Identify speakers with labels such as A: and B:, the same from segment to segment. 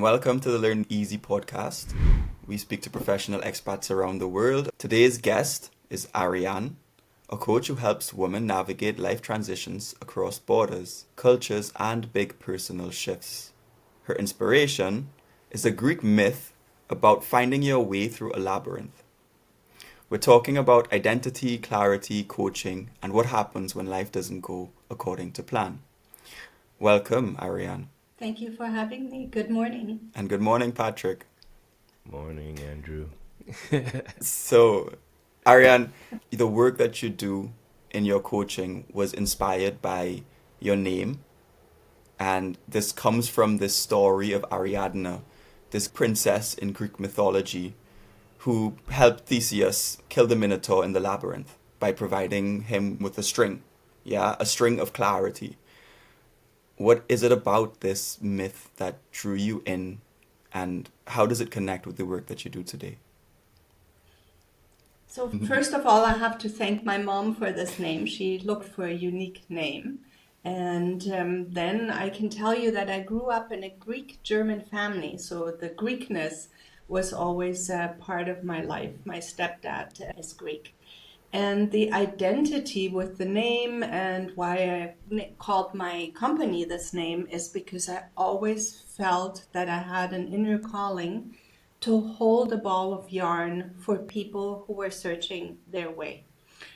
A: Welcome to the Learneezee podcast. We speak to professional expats around the world. Today's guest is Ariane, a coach who helps women navigate life transitions across borders, cultures, and big personal shifts. Her inspiration is a Greek myth about finding your way through a labyrinth. We're talking about identity, clarity, coaching, and what happens when life doesn't go according to plan. Welcome, Ariane.
B: Thank you for having me. Good morning.
A: And good morning, Patrick.
C: Morning, Andrew.
A: So, Ariane, the work that you do in your coaching was inspired by your name. And this comes from this story of Ariadne, this princess in Greek mythology who helped Theseus kill the Minotaur in the Labyrinth by providing him with a string. Yeah, a string of clarity. What is it about this myth that drew you in, and how does it connect with the work that you do today?
B: So, first of all, I have to thank my mom for this name. She looked for a unique name. And then I can tell you that I grew up in a Greek-German family. So the Greekness was always part of my life. My stepdad is Greek. And the identity with the name and why I called my company this name is because I always felt that I had an inner calling to hold a ball of yarn for people who were searching their way.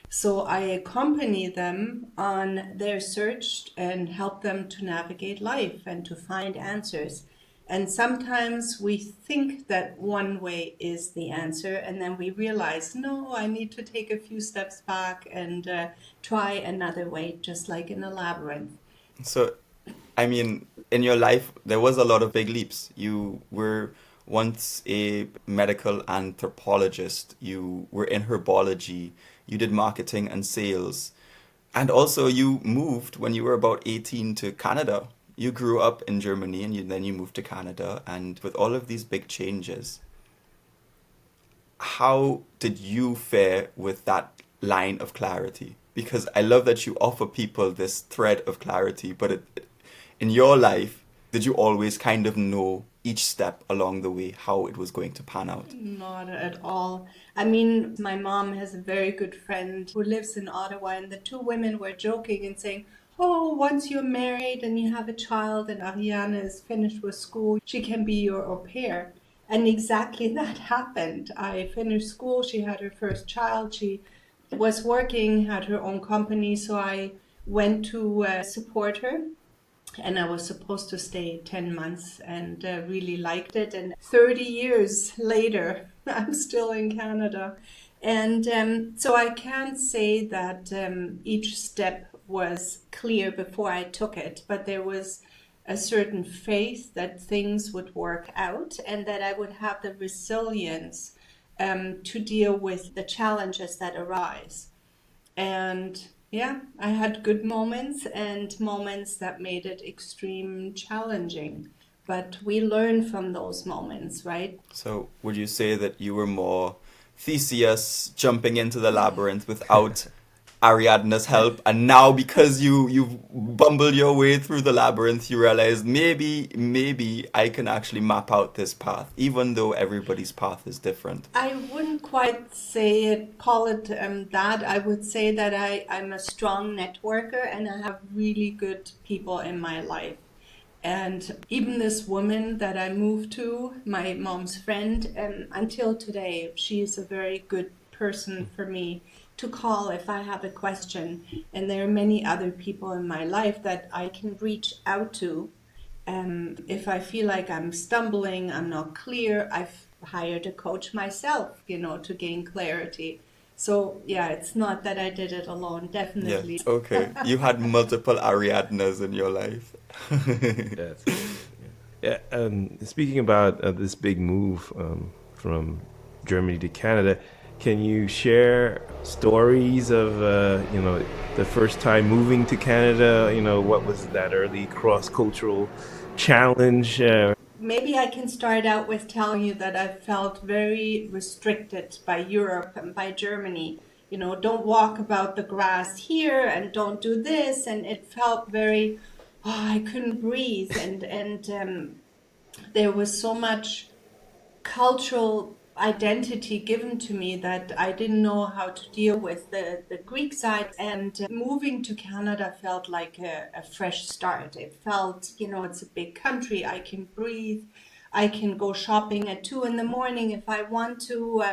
B: So I accompany them on their search and help them to navigate life and to find answers. And sometimes we think that one way is the answer, and then we realize, no, I need to take a few steps back and try another way, just like in a labyrinth.
A: So, I mean, in your life, there was a lot of big leaps. You were once a medical anthropologist, you were in herbology, you did marketing and sales, and also you moved when you were about 18 to Canada. You grew up in Germany and then you moved to Canada, and with all of these big changes, how did you fare with that line of clarity? Because I love that you offer people this thread of clarity, but in your life, did you always kind of know each step along the way how it was going to pan out?
B: Not at all. I mean, my mom has a very good friend who lives in Ottawa, and the two women were joking and saying, oh, once you're married and you have a child and Ariane is finished with school, she can be your au pair. And exactly that happened. I finished school, she had her first child, she was working, had her own company, so I went to support her. And I was supposed to stay 10 months and really liked it. And 30 years later, I'm still in Canada. And so I can't say that each step was clear before I took it, but there was a certain faith that things would work out and that I would have the resilience to deal with the challenges that arise. And yeah, I had good moments and moments that made it extreme challenging. But we learn from those moments, right?
A: So, would you say that you were more Theseus jumping into the labyrinth without Ariadne's help, and now because you've bumbled your way through the labyrinth, you realize maybe I can actually map out this path, even though everybody's path is different?
B: I wouldn't quite call it that. I would say that I'm a strong networker and I have really good people in my life. And even this woman that I moved to, my mom's friend, until today, she is a very good person for me to call if I have a question. And there are many other people in my life that I can reach out to. If I feel like I'm stumbling, I'm not clear, I've hired a coach myself, to gain clarity. So yeah, it's not that I did it alone,
A: Yeah,
B: definitely.
A: okay. You had multiple Ariadnes in your life.
C: That's good. Yeah. Speaking about this big move from Germany to Canada, can you share stories of the first time moving to Canada? What was that early cross-cultural challenge?
B: Maybe I can start out with telling you that I felt very restricted by Europe and by Germany. Don't walk about the grass here and don't do this. And it felt very, I couldn't breathe. And there was so much cultural identity given to me that I didn't know how to deal with the Greek side. And moving to Canada felt like a fresh start. It felt, it's a big country. I can breathe. I can go shopping at 2 in the morning if I want to.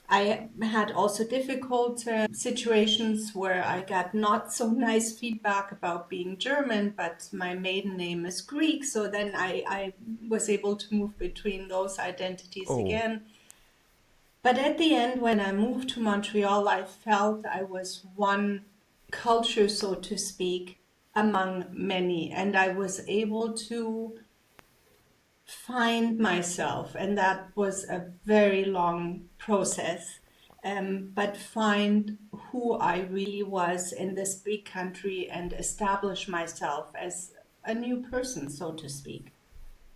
B: I had also difficult situations where I got not so nice feedback about being German, but my maiden name is Greek. So then I was able to move between those identities
C: Oh,
B: again. But at the end, when I moved to Montreal, I felt I was one culture, so to speak, among many. And I was able to find myself, and that was a very long process. But find who I really was in this big country and establish myself as a new person, so to speak.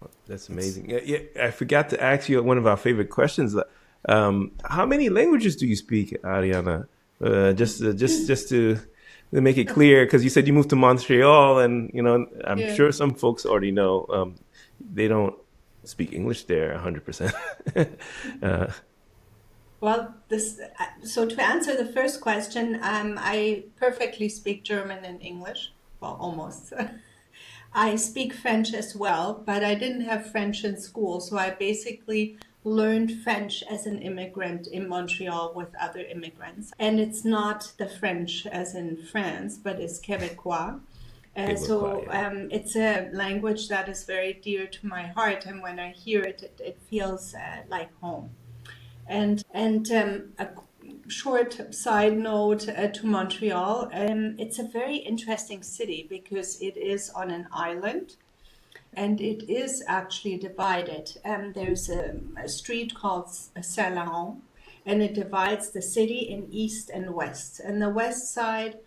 C: that's
A: It's
C: amazing. Yeah, yeah, I forgot to ask you one of our favorite questions. How many languages do you speak, Ariana? Just to make it clear, because you said you moved to Montreal, and I'm
B: Yeah.
C: sure some folks already know they don't speak English there 100%. uh,
B: Well, so to answer the first question, I perfectly speak German and English. Well, almost. I speak French as well, but I didn't have French in school, so I basically learned French as an immigrant in Montreal with other immigrants. And it's not the French as in France, but it's Québécois. So
C: yeah.
B: it's a language that is very dear to my heart, and when I hear it, it feels like home. And a short side note to Montreal, it's a very interesting city because it is on an island and it is actually divided. There's a street called Saint Laurent, and it divides the city in east and west. And the west side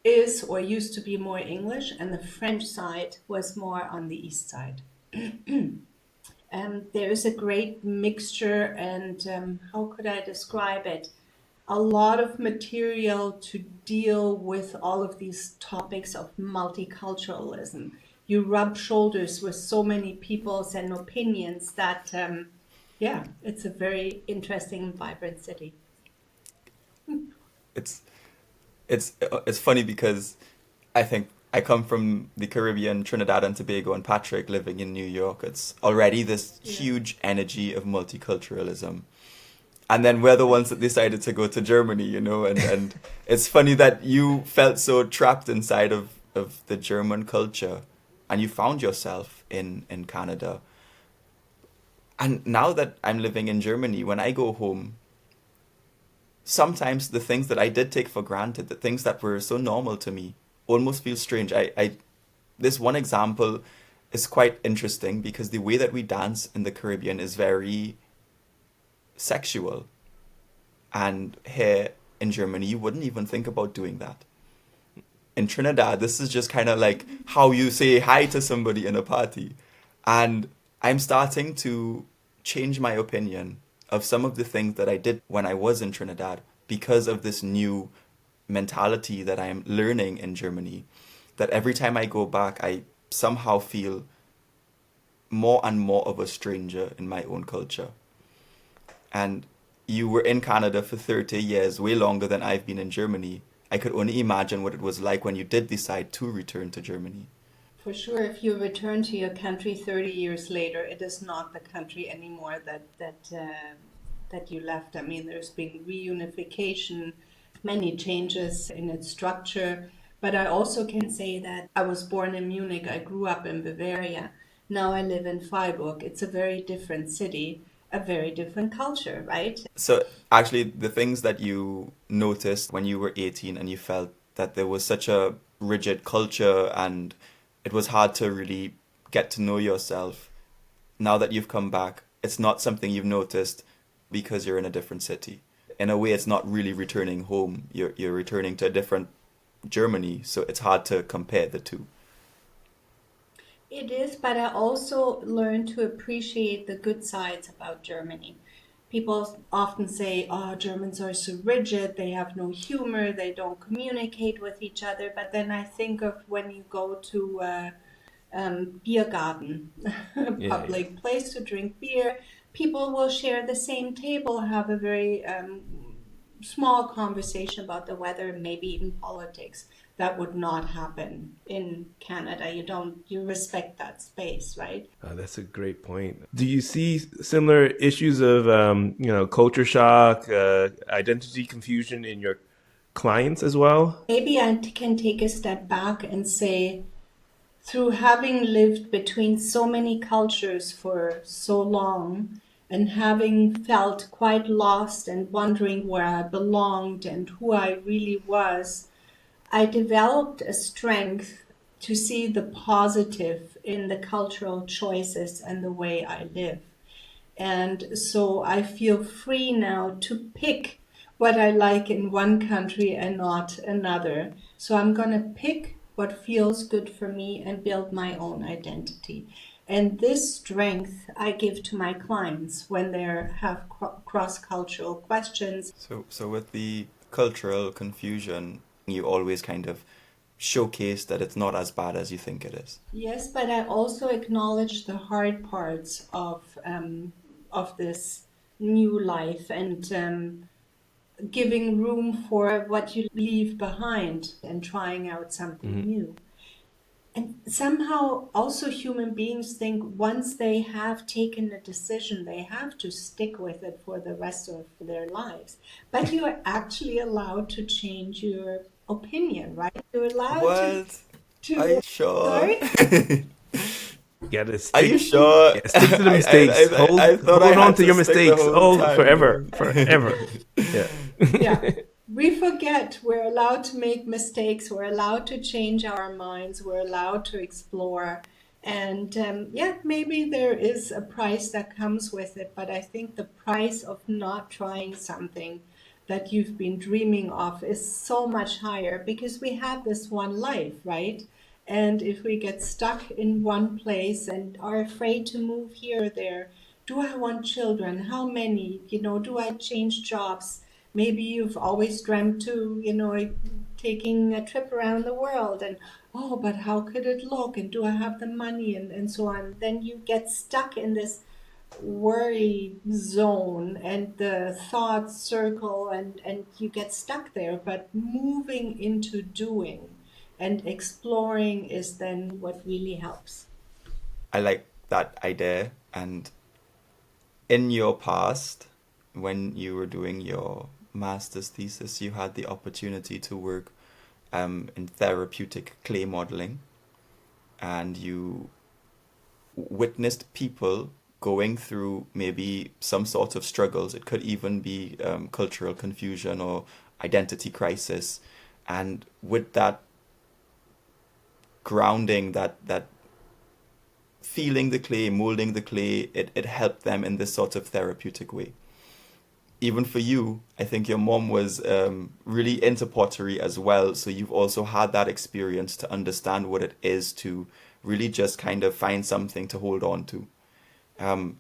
B: is or used to be more English, and the French side was more on the east side. There is a great mixture, and how could I describe it? A lot of material to deal with all of these topics of multiculturalism. You rub shoulders with so many peoples and opinions that, yeah, it's a very interesting and vibrant city.
A: it's it's funny because I think I come from the Caribbean, Trinidad and Tobago, and Patrick living in New York. It's already this
B: Yeah,
A: huge energy of multiculturalism. And then we're the ones that decided to go to Germany, and it's funny that you felt so trapped inside of the German culture and you found yourself in Canada. And now that I'm living in Germany, when I go home, sometimes the things that I did take for granted, the things that were so normal to me, almost feel strange. This one example is quite interesting because the way that we dance in the Caribbean is very sexual. And here in Germany, you wouldn't even think about doing that. In Trinidad, this is just kind of like how you say hi to somebody in a party. And I'm starting to change my opinion of some of the things that I did when I was in Trinidad because of this new mentality that I am learning in Germany. That every time I go back, I somehow feel more and more of a stranger in my own culture. And you were in Canada for 30 years, way longer than I've been in Germany. I could only imagine what it was like when you did decide to return to Germany.
B: for sure. If you return to your country 30 years later, it is not the country anymore that you left. I mean, there's been reunification, many changes in its structure. But I also can say that I was born in Munich. I grew up in Bavaria. Now I live in Freiburg. It's a very different city, a very different culture, right?
A: So, actually, the things that you noticed when you were 18 and you felt that there was such a rigid culture and it was hard to really get to know yourself, now that you've come back, it's not something you've noticed because you're in a different city. In a way, it's not really returning home. You're returning to a different Germany, so it's hard to compare the two.
B: It is, but I also learned to appreciate the good sides about Germany. People often say, oh, Germans are so rigid, they have no humor, they don't communicate with each other. But then I think of when you go to beer garden, a
C: Yeah, yeah.
B: public place to drink beer. People will share the same table, have a very small conversation about the weather, maybe even politics. That would not happen in Canada. You respect that space, right?
C: That's a great point. Do you see similar issues of culture shock, identity confusion in your clients as well?
B: Maybe can take a step back and say, through having lived between so many cultures for so long and having felt quite lost and wondering where I belonged and who I really was, I developed a strength to see the positive in the cultural choices and the way I live. And so I feel free now to pick what I like in one country and not another. So I'm going to pick what feels good for me and build my own identity. And this strength I give to my clients when they have cross-cultural questions.
A: So with the cultural confusion, you always kind of showcase that it's not as bad as you think it is.
B: Yes, but I also acknowledge the hard parts of this new life and giving room for what you leave behind and trying out something new. And somehow also human beings think once they have taken a decision, they have to stick with it for the rest of their lives. But you are actually allowed to change your opinion, right? You're allowed
A: What? Are
B: to
A: you sure?
B: sorry?
C: Gotta
A: Are you
C: stick.
A: sure?
C: Yeah, stick to the mistakes.
A: I thought I
C: Hold on
A: had
C: to
A: to
C: your
A: stick the
C: mistakes.
A: whole
C: Oh,
A: time.
C: forever, forever. Yeah.
B: Yeah. We forget we're allowed to make mistakes, we're allowed to change our minds, we're allowed to explore. And yeah, maybe there is a price that comes with it, but I think the price of not trying something that you've been dreaming of is so much higher because we have this one life, right? And if we get stuck in one place and are afraid to move here or there, do I want children? How many? Do I change jobs? Maybe you've always dreamt to, taking a trip around the world and, oh, but how could it look? And do I have the money? And so on. Then you get stuck in this worry zone and the thoughts circle and you get stuck there. But moving into doing and exploring is then what really helps.
A: I like that idea. And in your past, when you were doing your master's thesis, you had the opportunity to work in therapeutic clay modeling, and you witnessed people going through maybe some sorts of struggles. It could even be cultural confusion or identity crisis. And with that grounding, that feeling the clay, molding the clay, it helped them in this sort of therapeutic way. Even for you, I think your mom was really into pottery as well. So you've also had that experience to understand what it is to really just kind of find something to hold on to. Um,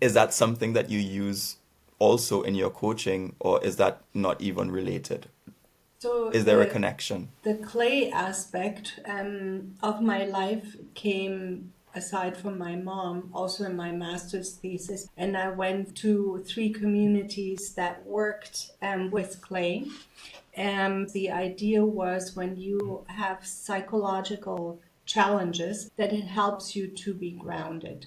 A: is that something that you use also in your coaching, or is that not even related?
B: So
A: Is there a connection?
B: the clay aspect of my life came aside from my mom also in my master's thesis, and I went to 3 communities that worked with clay. The idea was when you have psychological challenges that it helps you to be grounded.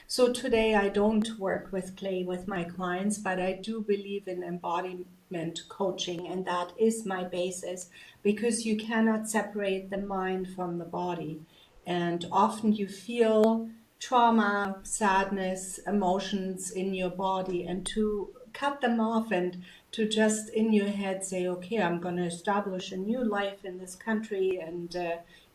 B: So today I don't work with clay with my clients, but I do believe in embodiment coaching, and that is my basis because you cannot separate the mind from the body. And often you feel trauma, sadness, emotions in your body, and to cut them off and to just in your head say, okay, I'm going to establish a new life in this country and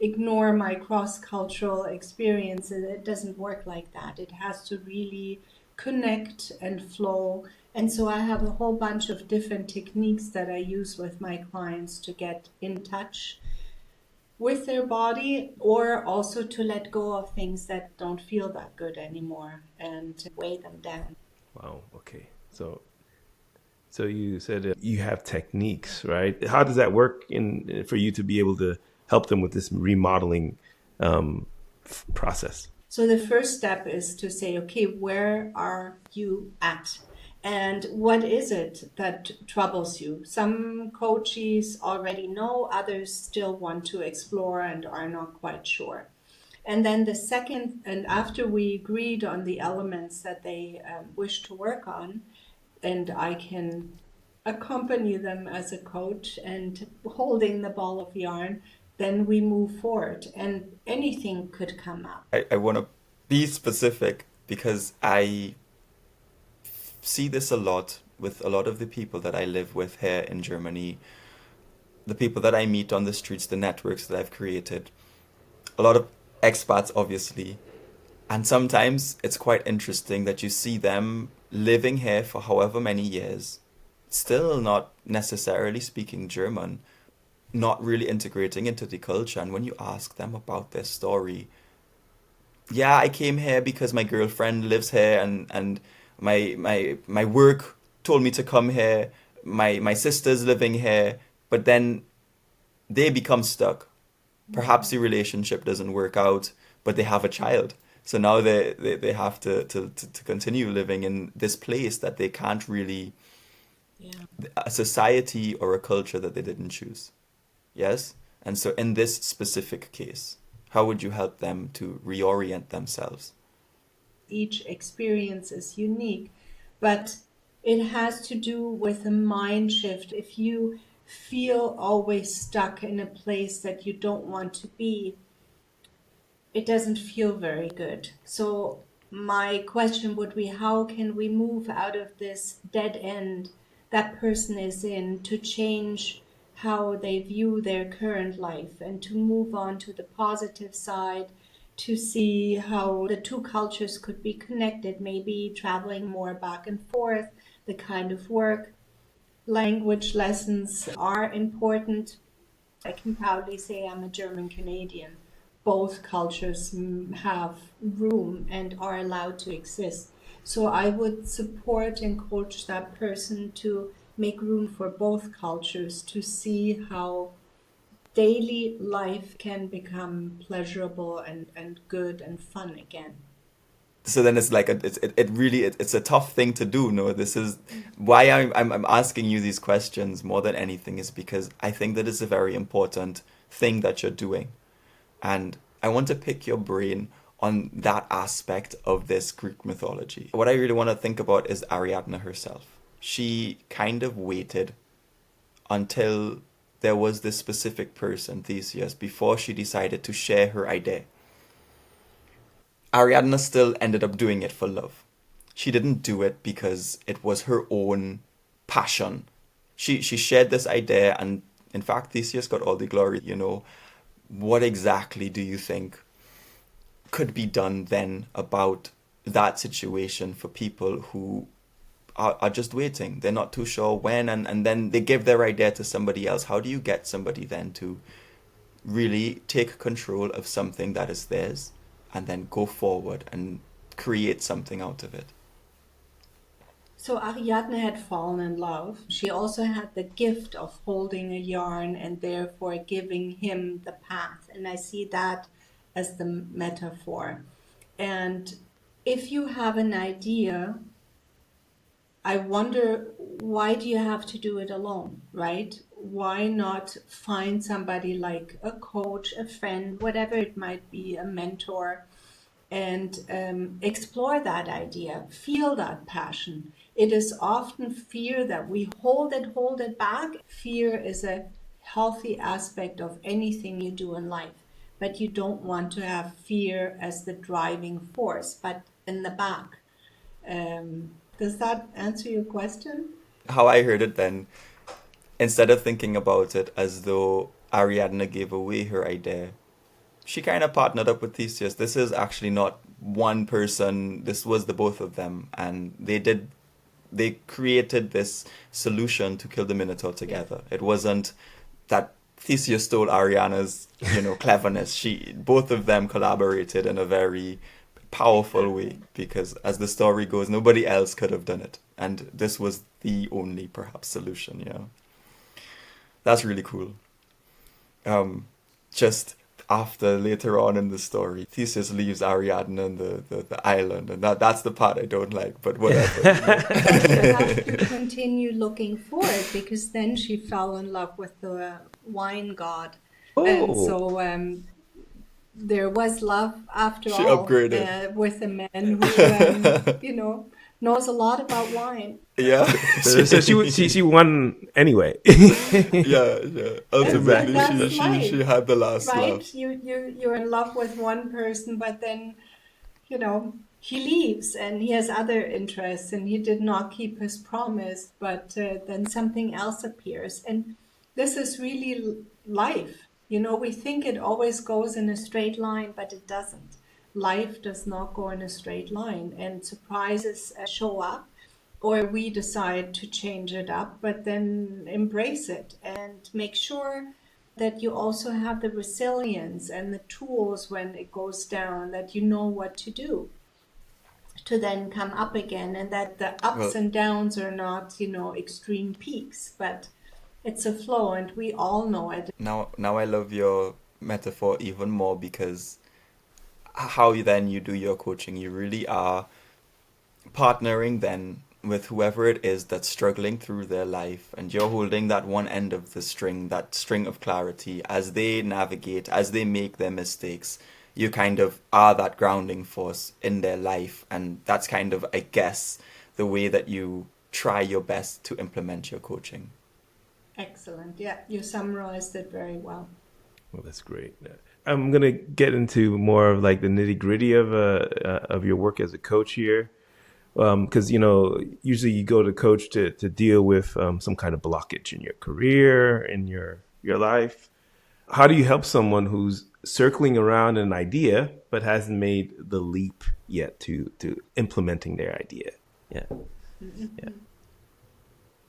B: ignore my cross cultural experiences. It doesn't work like that. It has to really connect and flow. And so I have a whole bunch of different techniques that I use with my clients to get in touch with their body or also to let go of things that don't feel that good anymore and to weigh them down.
C: Wow. Okay. So you said you have techniques, right? How does that work in for you to be able to help them with this remodeling process?
B: So the first step is to say, okay, where are you at? And what is it that troubles you? Some coaches already know, others still want to explore and are not quite sure. And then the second, and after we agreed on the elements that they wish to work on, and I can accompany them as a coach and holding the ball of yarn, then we move forward and anything could come up.
A: I want to be specific because I see this a lot with a lot of the people that I live with here in Germany, the people that I meet on the streets, the networks that I've created, a lot of expats, obviously. And sometimes it's quite interesting that you see them living here for however many years, still not necessarily speaking German, not really integrating into the culture. And when you ask them about their story, yeah, I came here because my girlfriend lives here and my work told me to come here. My sister's living here, but then they become stuck. Perhaps the relationship doesn't work out, but they have a child. So now they have to continue living in this place that they can't really,
B: Yeah.
A: a society or a culture that they didn't choose. Yes? And so in this specific case, how would you help them to reorient themselves?
B: Each experience is unique, but it has to do with a mind shift. If you feel always stuck in a place that you don't want to be, it doesn't feel very good. So my question would be, how can we move out of this dead end that person is in to change how they view their current life and to move on to the positive side, to see how the two cultures could be connected, maybe traveling more back and forth, the kind of work, language lessons are important. I can proudly say I'm a German Canadian. Both cultures have room and are allowed to exist. So I would support and coach that person to make room for both cultures to see how daily life can become pleasurable and good and fun again.
A: So then it's like it really it's a tough thing to do. No, this is why I'm asking you these questions more than anything is because I think that is a very important thing that you're doing. And I want to pick your brain on that aspect of this Greek mythology. What I really want to think about is Ariadne herself. She kind of waited until there was this specific person, Theseus, before she decided to share her idea. Ariadne still ended up doing it for love. She didn't do it because it was her own passion. She shared this idea, and in fact, Theseus got all the glory, you know. What exactly do you think could be done then about that situation for people who are just waiting? They're not too sure when, and then they give their idea to somebody else. How do you get somebody then to really take control of something that is theirs and then go forward and create something out of it?
B: So Ariadne had fallen in love. She also had the gift of holding a yarn and therefore giving him the path. And I see that as the metaphor. And if you have an idea, I wonder, why do you have to do it alone, right? Why not find somebody like a coach, a friend, whatever it might be, a mentor, and explore that idea, feel that passion. It is often fear that we hold it back. Fear is a healthy aspect of anything you do in life, but you don't want to have fear as the driving force, but in the back. Does that answer your question?
A: How I heard it then, instead of thinking about it as though Ariadne gave away her idea, she kind of partnered up with Theseus. This is actually not one person, this was the both of them. And they created this solution to kill the Minotaur together. It wasn't that Theseus stole Ariana's, cleverness. Both of them collaborated in a very powerful way because, as the story goes, nobody else could have done it, and this was the only perhaps solution. That's really cool. Just after later on in the story, Theseus leaves Ariadne and the island, and that's the part I don't like, but whatever, you know.
B: But you have to continue looking forward because then she fell in love with the wine god. And
C: Oh,
B: so there was love after
A: She
B: all
A: upgraded.
B: with a man who, knows a lot about wine.
A: Yeah,
C: so she won anyway.
A: yeah.
B: And
A: Ultimately,
B: that's
A: she
B: life,
A: had the last
B: right?
A: laugh.
B: You're in love with one person, but then he leaves and he has other interests and he did not keep his promise, but then something else appears. And this is really life. We think it always goes in a straight line, but it doesn't. Life does not go in a straight line, and surprises show up, or we decide to change it up, but then embrace it and make sure that you also have the resilience and the tools when it goes down, that you know what to do to then come up again, and that the ups
A: Well,
B: and downs are not, extreme peaks, but it's a flow, and we all know it.
A: now I love your metaphor even more because how you do your coaching, you really are partnering then with whoever it is that's struggling through their life, and you're holding that one end of the string, that string of clarity as they navigate, as they make their mistakes. You kind of are that grounding force in their life, and that's kind of, I guess, the way that you try your best to implement your coaching.
B: Excellent. Yeah, you summarized it very well.
C: Well, that's great. I'm gonna get into more of like the nitty gritty of your work as a coach here, because usually you go to coach to deal with some kind of blockage in your career, in your life. How do you help someone who's circling around an idea but hasn't made the leap yet to implementing their idea? Yeah, yeah.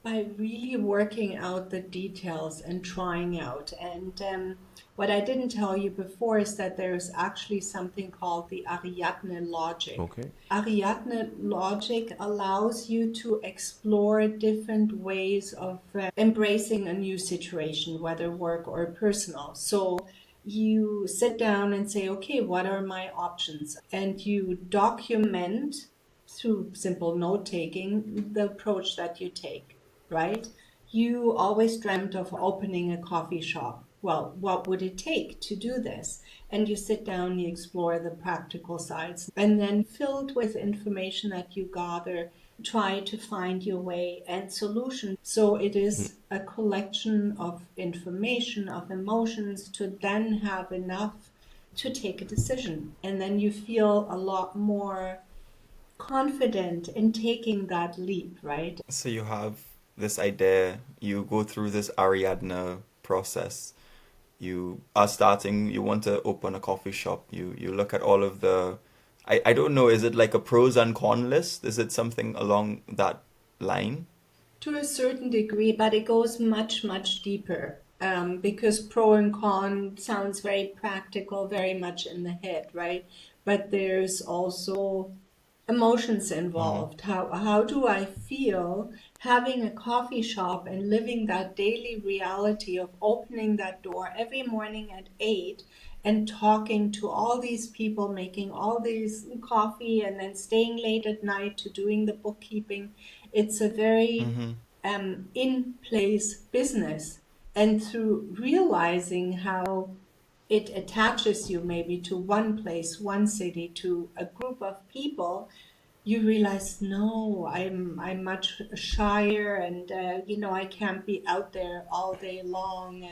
B: By really working out the details and trying out. And what I didn't tell you before is that there's actually something called the Ariadne Logic.
C: Okay.
B: Ariadne Logic allows you to explore different ways of embracing a new situation, whether work or personal. So you sit down and say, okay, what are my options? And you document through simple note taking the approach that you take, right? You always dreamt of opening a coffee shop. Well, what would it take to do this? And you sit down, you explore the practical sides, and then filled with information that you gather, try to find your way and solution. So it is a collection of information, of emotions to then have enough to take a decision. And then you feel a lot more confident in taking that leap, right?
A: So you have this idea, you go through this Ariadne process. You are starting, you want to open a coffee shop. You look at all of I don't know, is it like a pros and con list? Is it something along that line?
B: To a certain degree, but it goes much, much deeper. Because pro and con sounds very practical, very much in the head, right? But there's also emotions
A: Mm-hmm.
B: involved. How do I feel having a coffee shop and living that daily reality of opening that door every morning at 8 and talking to all these people, making all these coffee, and then staying late at night to doing the bookkeeping? It's a very
A: Mm-hmm.
B: in place business. And through realizing how it attaches you maybe to one place, one city, to a group of people, you realize, no, I'm much shyer, and I can't be out there all day long,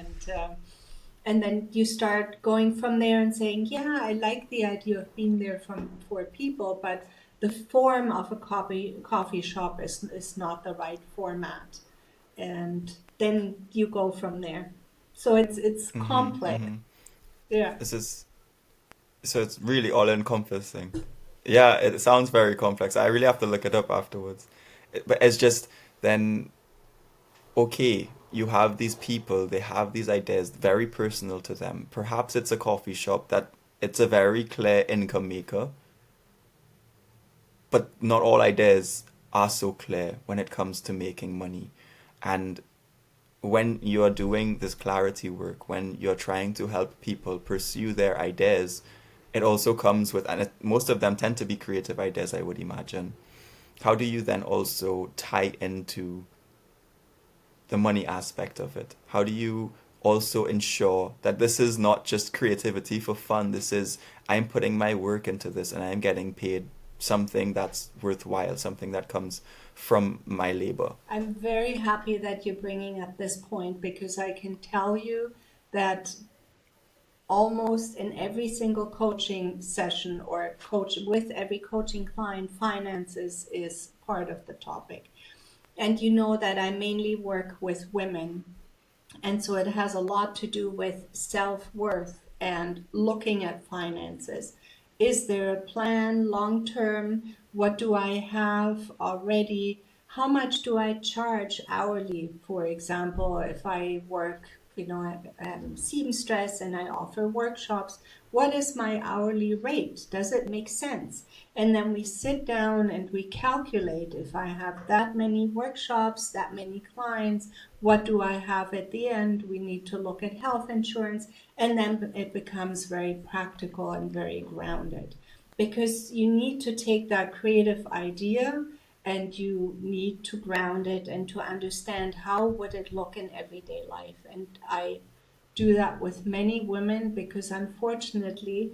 B: and then you start going from there and saying, yeah, I like the idea of being there for people, but the form of a coffee shop is not the right format, and then you go from there. So it's
A: Mm-hmm.
B: complex.
A: Mm-hmm.
B: Yeah.
A: This is so it's really all encompassing. Yeah, it sounds very complex. I really have to look it up afterwards. But it's just then okay, you have these people, they have these ideas very personal to them. Perhaps it's a coffee shop that it's a very clear income maker, but not all ideas are so clear when it comes to making money. And when you're doing this clarity work, when you're trying to help people pursue their ideas, it also comes with, and most of them tend to be creative ideas, I would imagine. How do you then also tie into the money aspect of it? How do you also ensure that this is not just creativity for fun? This is, I'm putting my work into this and I'm getting paid something that's worthwhile, something that comes from my labor.
B: I'm very happy that you're bringing up this point, because I can tell you that almost in every single coaching session or coach with every coaching client, finances is part of the topic. And you know that I mainly work with women. And so it has a lot to do with self-worth and looking at finances. Is there a plan long term? What do I have already? How much do I charge hourly? For example, if I work, seamstress and I offer workshops, what is my hourly rate? Does it make sense? And then we sit down and we calculate, if I have that many workshops, that many clients, what do I have at the end? We need to look at health insurance, and then it becomes very practical and very grounded, because you need to take that creative idea and you need to ground it and to understand how would it look in everyday life. And I do that with many women, because unfortunately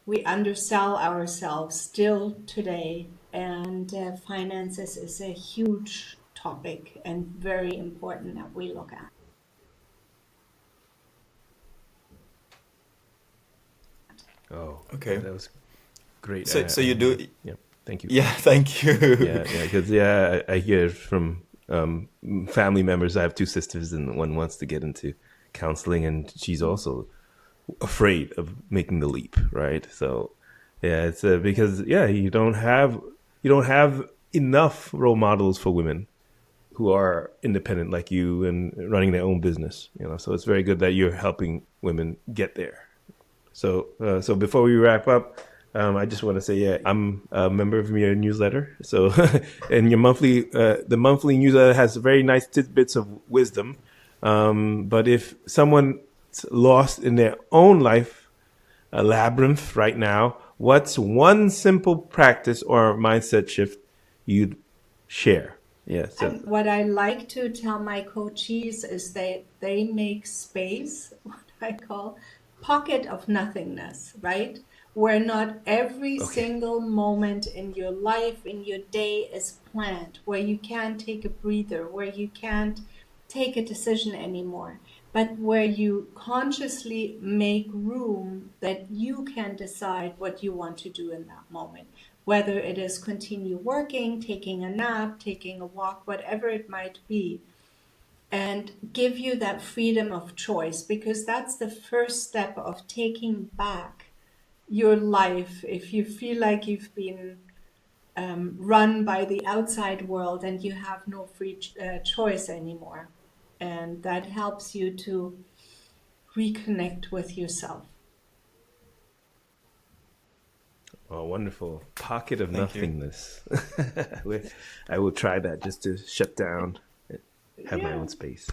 B: we undersell ourselves still today, and finances is a huge topic and very important that we look at.
C: Oh,
A: Okay.
C: that was great.
A: So you do,
C: Yeah, thank you.
A: yeah, thank you.
C: Yeah, because I hear from family members. I have two sisters, and one wants to get into counseling, and she's also afraid of making the leap, right? So yeah, it's because you don't have enough role models for women who are independent like you and running their own business. So it's very good that you're helping women get there. So before we wrap up, I just want to say, I'm a member of your newsletter. So, and the monthly newsletter has very nice tidbits of wisdom. But if someone's lost in their own life, a labyrinth right now, what's one simple practice or mindset shift you'd share? Yeah. So.
B: What I like to tell my coachees is they make space, what I call pocket of nothingness, right? Where not every single moment in your life, in your day is planned, where you can't take a breather, where you can't take a decision anymore, but where you consciously make room that you can decide what you want to do in that moment. Whether it is continue working, taking a nap, taking a walk, whatever it might be, and give you that freedom of choice, because that's the first step of taking back your life. If you feel like you've been run by the outside world and you have no free choice anymore, and that helps you to reconnect with yourself.
C: Oh, wonderful. Pocket of
A: Thank you.
C: nothingness. I will try that just to shut down, have my own space.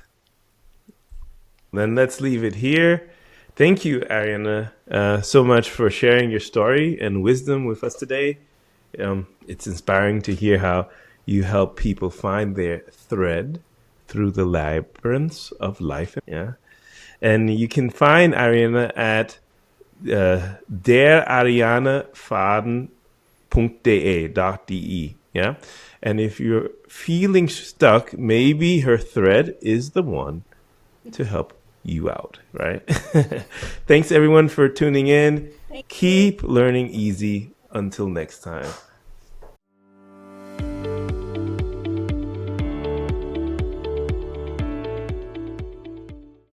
C: Then let's leave it here. Thank you, Ariane, so much for sharing your story and wisdom with us today. It's inspiring to hear how you help people find their thread through the labyrinths of life. Yeah. And you can find Ariane at derarianefaden.de. Yeah. And if you're feeling stuck, maybe her thread is the one to help you out, right? Thanks everyone for tuning in. Keep learning easy. Until next time.